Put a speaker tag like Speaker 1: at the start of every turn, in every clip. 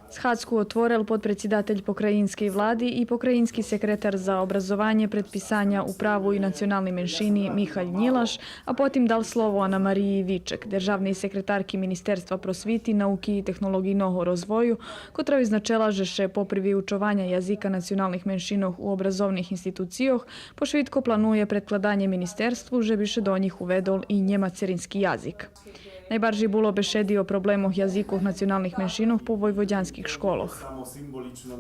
Speaker 1: Schadzku otvoril podpredsjedatelj pokrajinske vladi i pokrajinski sekretar za obrazovanje, predpisanja, upravu i nacionalni menšini Mihalj Njilaš, a potim dal slovo Ana Mariji Viček, državnej sekretarki Ministerstva prosviti, nauki i tehnologijного rozvoju, kotra vyznačela, že še popri vyučovanja jazika nacionalnih menšinov u obrazovnih institucijoh, pošvitko planuje predkladanje ministerstvu, že bi še do njih uvedol i njemacerinski jazik. Najbardziej było bešedi o problemoch jazikov nacionalnih menšinov po vojvođanskih školoh.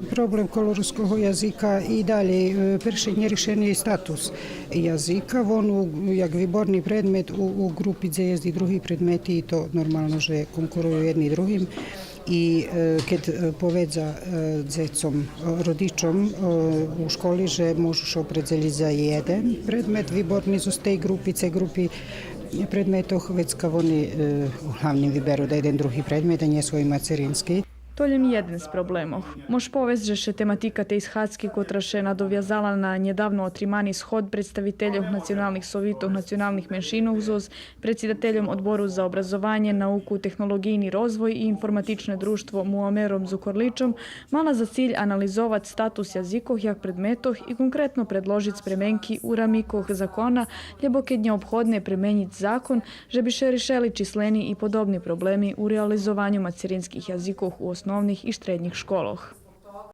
Speaker 2: Problem koloruskog jazika i dalje перший нерішений статус язика. Воно як виборний предмет у групі, де є і другі предмети, і то нормально, що конкурують одні другим. I kad povedza djecom, rodičom u školi, že možu se opredzeli za jedan predmet vyborni z tej grupice grupi predmetoh, već kao oni uglavnom vyberu da jeden drugi predmet, a nje svoj macerinski.
Speaker 1: Toljem jeden z problemov. Mož povest, že še tematika te izhadski, kotra še nadovjazala na njedavno otrimani shod predstaviteljov nacionalnih sovitov nacionalnih menšinov zoz predsjedateljom odboru za obrazovanje, nauku, tehnologijni rozvoj i informatične društvo Muamerom Zukorličom mala za cilj analizovat status jazikov jak predmetoh i konkretno predložit spremenki u ramikoh zakona, ljebo kad neobhodne premenjit zakon, že bi še rešeli čisleni i podobni problemi u realizovanju macerinskih jazikov u osnovnih i srednjih školoh.